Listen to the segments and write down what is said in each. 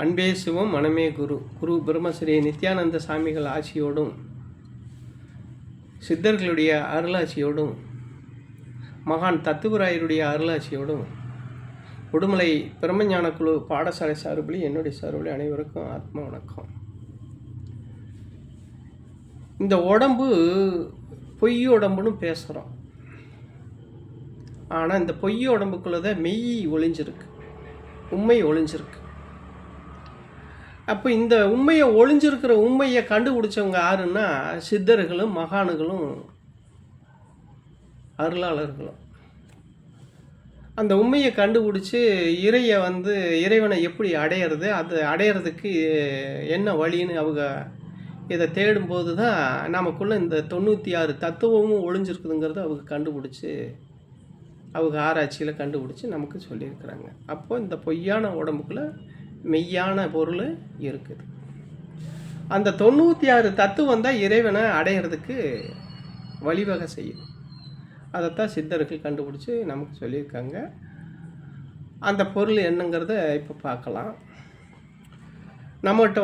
அன்பே சிவம் மனமே குரு. குரு பிரம்மஸ்ரீ நித்யானந்த சாமிகள் ஆட்சியோடும் சித்தர்களுடைய அருளாட்சியோடும் மகான் தத்துவராயருடைய அருளாட்சியோடும் உடுமலை பிரம்மஞான குழு பாடசாலை சார்பில் என்னுடைய சார்பில் அனைவருக்கும் ஆத்ம வணக்கம். இந்த உடம்பு பொய் உடம்புன்னு பேசுகிறோம். ஆனால் இந்த பொய் உடம்புக்குள்ளே தான் மெய் ஒளிஞ்சிருக்கு, உண்மை ஒளிஞ்சிருக்கு. அப்போ இந்த உண்மையை ஒளிஞ்சிருக்கிற உண்மையை கண்டுபிடிச்சவங்க யாருன்னா சித்தர்களும் மகான்களும் அருளாளர்களும். அந்த உண்மையை கண்டுபிடிச்சி இறைவனை எப்படி அடையிறது, அது அடையிறதுக்கு என்ன வழின்னு அவங்க இதை தேடும்போது தான் நமக்குள்ளே இந்த 96 தத்துவமும் ஒளிஞ்சிருக்குதுங்கிறத அவங்க கண்டுபிடிச்சி அவங்க ஆராய்ச்சியில் கண்டுபிடிச்சி நமக்கு சொல்லியிருக்கிறாங்க. அப்போது இந்த பொய்யான உடம்புக்குள்ளே மெய்யான பொருள் இருக்குது. அந்த 96 தத்துவம் தான் இறைவனை அடையிறதுக்கு வழிவகை செய்யும். அதைத்தான் சித்தர்கள் கண்டுபிடிச்சி நமக்கு சொல்லியிருக்காங்க. அந்த பொருள் என்னங்கிறத இப்போ பார்க்கலாம். நம்மகிட்ட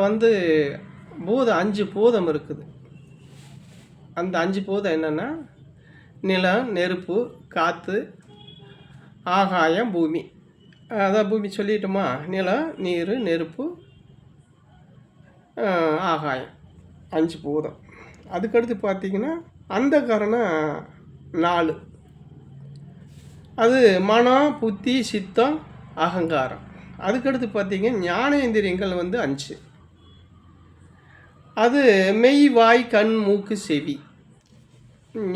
பூதம் 5 பூதம் இருக்குது. அந்த 5 பூதம் என்னென்னா நிலம், நெருப்பு, காற்று, ஆகாயம், பூமி. அதான் பூமி சொல்லிட்டோமா, நிலம், நீர், நெருப்பு, ஆகாயம், 5 பூதம். அதுக்கடுத்து பார்த்திங்கன்னா அந்த காரணம் 4. அது மனம், புத்தி, சித்தம், அகங்காரம். அதுக்கடுத்து பார்த்திங்கன்னா ஞானேந்திரியங்கள் 5. அது மெய், வாய், கண், மூக்கு, செவி,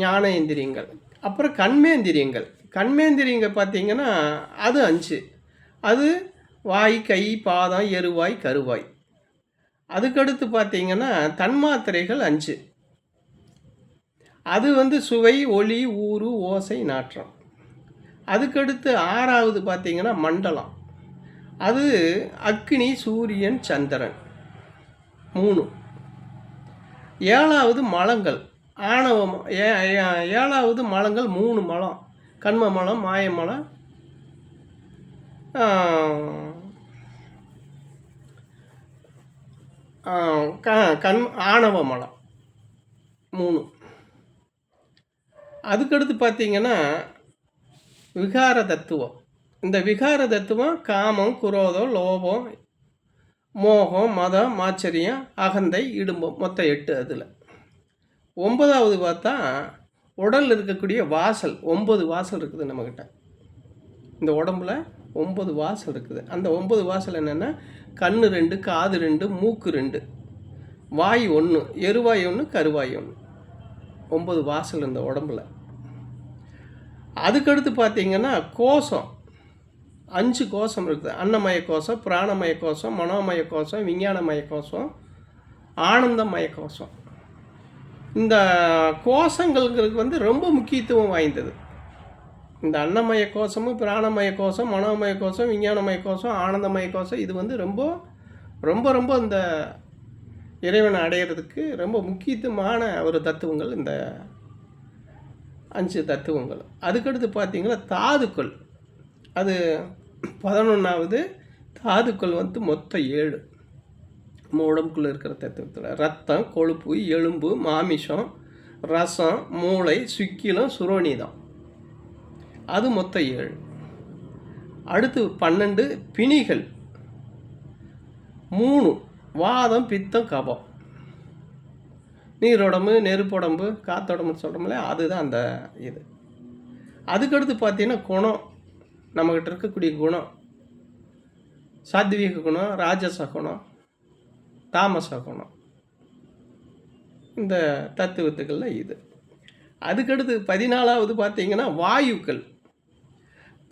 ஞானேந்திரியங்கள். அப்புறம் கண்மேந்திரியங்கள் பார்த்திங்கன்னா அது 5. அது வாய், கை, பாதம், எருவாய், கருவாய். அதுக்கடுத்து பார்த்திங்கன்னா தன்மாத்திரைகள் 5. அது சுவை, ஒளி, ஊறு, ஓசை, நாற்றம். அதுக்கடுத்து 6வது பார்த்திங்கன்னா மண்டலம். அது அக்னி, சூரியன், சந்திரன், 3. 7வது மலங்கள், ஆணவம். 7வது மலங்கள் 3 மலம்: கண்ம மலம், மாய மலம், ஆணவ மலம், 3. அதுக்கடுத்து பார்த்திங்கன்னா விகார தத்துவம். இந்த விகார தத்துவம் காமம், குரோதம், லோபம், மோகம், மதம், மாச்சரியம், அகந்தை, இடும்பம், மொத்தம் 8. அதில் 9வது பார்த்தா உடலில் இருக்கக்கூடிய வாசல். 9 வாசல் இருக்குது நம்மக்கிட்ட. இந்த உடம்புல 9 வாசல் இருக்குது. அந்த 9 வாசல் என்னென்னா கண் 2, காது 2, மூக்கு 2, வாய் 1, எருவாய் 1, கருவாய் 1. 9 வாசல் இந்த உடம்புல. அதுக்கடுத்து பார்த்திங்கன்னா கோஷம் 5 கோஷம் இருக்குது. அன்னமய கோஷம், பிராணமய கோஷம், மனோமய கோஷம், விஞ்ஞானமய கோஷம், ஆனந்தமய கோஷம். இந்த கோஷங்களுக்கு ரொம்ப முக்கியத்துவம் வாய்ந்தது. இந்த அன்னமய கோஷமும், பிராணமய கோஷம், மனோமய கோஷம், விஞ்ஞானமய கோஷம், ஆனந்தமய கோஷம், இது ரொம்ப ரொம்ப ரொம்ப இந்த இறைவனை அடையிறதுக்கு ரொம்ப முக்கியத்துவமான ஒரு தத்துவங்கள் இந்த 5 தத்துவங்கள். அதுக்கடுத்து பார்த்திங்கன்னா தாதுக்கள். அது 11வது. தாதுக்கள் மொத்தம் 7 நம்ம உடம்புக்குள்ளே இருக்கிற தத்துவத்தில். ரத்தம், கொழுப்பு, எலும்பு, மாமிசம், ரசம், மூளை, சுக்கிலம், சுரோனிதம். அது மொத்தம் 7. அடுத்து 12 பிணிகள். 3 வாதம், பித்தம், கபம். நீருடம்பு, நெருப்புடம்பு, காத்தோடம்புன்னு சொல்கிறோம்ல, அதுதான் அந்த இது. அதுக்கடுத்து பார்த்திங்கன்னா குணம். நம்மக்கிட்ட இருக்கக்கூடிய குணம் சாத்வீக குணம், ராஜச குணம், தாமச குணம். இந்த தத்துவத்துக்களில் இது. அதுக்கடுத்து 14வது பார்த்திங்கன்னா வாயுக்கள்.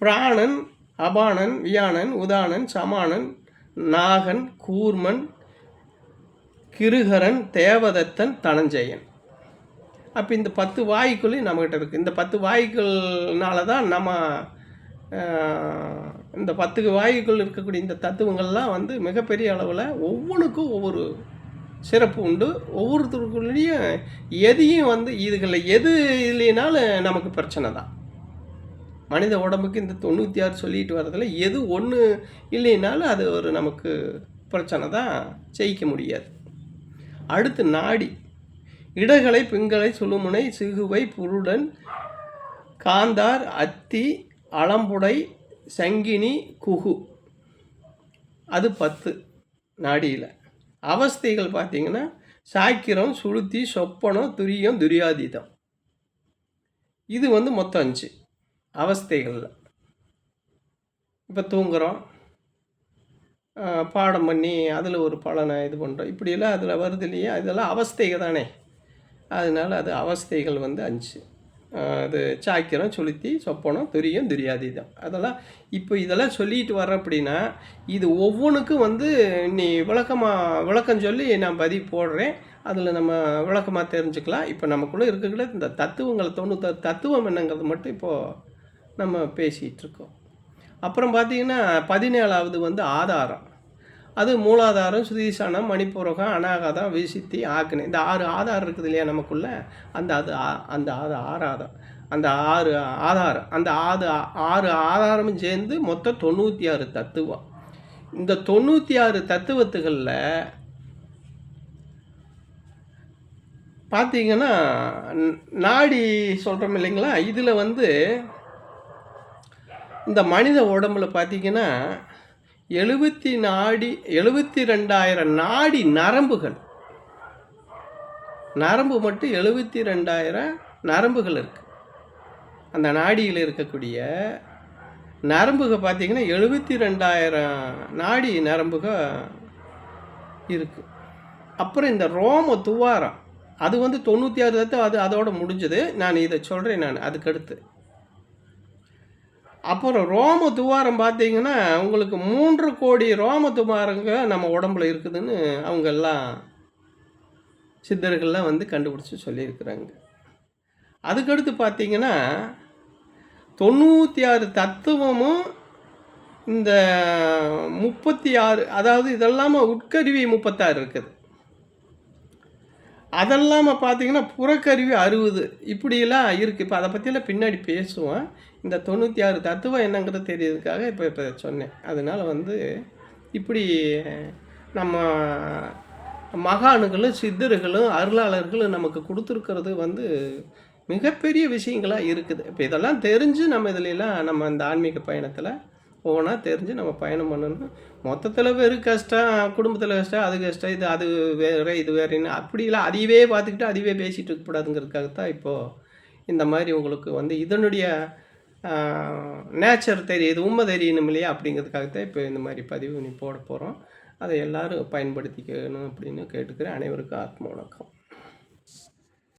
பிராணன், அபானன், வியானன், உதானன், சமானன், நாகன், கூர்மன், கிருகரன், தேவதத்தன், தனஞ்சயன். அப்போ இந்த 10 வாயுக்களும் நம்மகிட்ட இருக்குது. இந்த 10 வாயுக்கள்னால தான் நம்ம இந்த 10 வாயுக்கள் இருக்கக்கூடிய இந்த தத்துவங்கள்லாம் மிகப்பெரிய அளவில் ஒவ்வொன்றுக்கும் ஒவ்வொரு சிறப்பு உண்டு. ஒவ்வொருத்தருக்குள்ளேயும் எதையும் இதுகளில் எது இல்லைனாலும் நமக்கு பிரச்சனை தான். மனித உடம்புக்கு இந்த 96 சொல்லிட்டு வரதில் எது ஒன்று இல்லைனாலும் அது ஒரு நமக்கு பிரச்சனை தான் ஜெயிக்க முடியாது. அடுத்து நாடி. இடகலை, பிங்களை, சுழுமுனை, சிகுவை, புருடன், காந்தார், அத்தி, அளம்புடை, சங்கினி, குகு. அது 10 நாடியில். அவஸ்தைகள் பார்த்திங்கன்னா சாக்கிரம், சுளுத்தி, சொப்பனம், துரியம், துரியாதீதம். இது மொத்தம் 5 அவஸ்தைகளில். இப்போ தூங்குகிறோம், பாடம் பண்ணி அதில் ஒரு பலனை இது பண்ணுறோம், இப்படியெல்லாம் அதில் வருது இல்லையா, இதெல்லாம் அவஸ்தைகள் தானே. அதனால் அது அவஸ்தைகள் 5. அது சாக்கிரம், சுளுத்தி, சொப்பனம், துரியம், துரியாதீதம். அதெல்லாம் இப்போ இதெல்லாம் சொல்லிட்டு வர அப்படின்னா இது ஒவ்வொன்றுக்கும் நீ விளக்கம் சொல்லி நான் பதிவு போடுறேன். அதில் நம்ம விளக்கமாக தெரிஞ்சுக்கலாம். இப்போ நமக்குள்ளே இருக்கக்கூட இந்த தத்துவங்களை 96 தத்துவம் என்னங்கிறது மட்டும் இப்போது நம்ம பேசிகிட்டு இருக்கோம். அப்புறம் பார்த்திங்கன்னா 17வது ஆதாரம். அது மூலாதாரம், சுதீசானம், மணிப்பூரகம், அநாகதம், விசித்தி, ஆக்னி. இந்த 6 ஆதாரம் இருக்குது இல்லையா நமக்குள்ளே, அந்த 6 ஆதாரம், அந்த 6 ஆதாரம், அந்த 6 ஆதாரமும் சேர்ந்து மொத்தம் 96 தத்துவம். இந்த 96 தத்துவத்துகளில் பார்த்தீங்கன்னா நாடி சொல்கிறோம் இல்லைங்களா, இதில் இந்த மனித உடம்புல பார்த்திங்கன்னா 72,000 நாடி நரம்புகள். நரம்பு மட்டும் 72,000 நரம்புகள் இருக்குது. அந்த நாடியில் இருக்கக்கூடிய நரம்புகள் பார்த்திங்கன்னா 72,000 நாடி நரம்புகள் இருக்குது. அப்புறம் இந்த ரோம துவாரம் அது 96 தத்துவம். அது அதோடு முடிஞ்சது. நான் இதை சொல்கிறேன் நான் அதுக்கடுத்து. அப்புறம் ரோம துவாரம் பார்த்திங்கன்னா உங்களுக்கு 3 கோடி ரோம துவாரங்க நம்ம உடம்புல இருக்குதுன்னு அவங்கெல்லாம் சித்தர்கள்லாம் கண்டுபிடிச்சி சொல்லியிருக்கிறாங்க. அதுக்கடுத்து பார்த்திங்கன்னா 96 தத்துவமும் இந்த 36, அதாவது இதெல்லாம உட்கருவி 36 இருக்குது. அதெல்லாம பார்த்திங்கன்னா புறக்கருவி 60 இப்படியெல்லாம் இருக்குது. இப்போ அதை பற்றியெல்லாம் பின்னாடி பேசுவோம். இந்த 96 தத்துவம் என்னங்கிறது தெரியறதுக்காக இப்போ சொன்னேன். அதனால் இப்படி நம்ம மகான்களும் சித்தர்களும் அருளாளர்களும் நமக்கு கொடுத்துருக்கிறது மிகப்பெரிய விஷயங்களாக இருக்குது. இப்போ இதெல்லாம் தெரிஞ்சு நம்ம இதிலெல்லாம் நம்ம இந்த ஆன்மீக பயணத்தில் ஒவ்வொன்றா தெரிஞ்சு நம்ம பயணம் பண்ணணும். மொத்தத்தில் வெறும் கஷ்டம், குடும்பத்தில் கஷ்டம், அது கஷ்டம், அது வேறு, இது வேறுன்னு அப்படிலாம் அதையவே பார்த்துக்கிட்டு அதையவே பேசிகிட்டு இருக்கக்கூடாதுங்கிறதுக்காகத்தான் இப்போது இந்த மாதிரி உங்களுக்கு இதனுடைய நேச்சர் தெரியுது, உண்மை தெரியணும் இல்லையா, அப்படிங்கிறதுக்காகத்தான் இப்போ இந்த மாதிரி பதிவு போட போகிறோம். அதை எல்லோரும் பயன்படுத்திக்கணும் அப்படின்னு கேட்டுக்கிறேன். அனைவருக்கும் ஆத்ம வணக்கம்.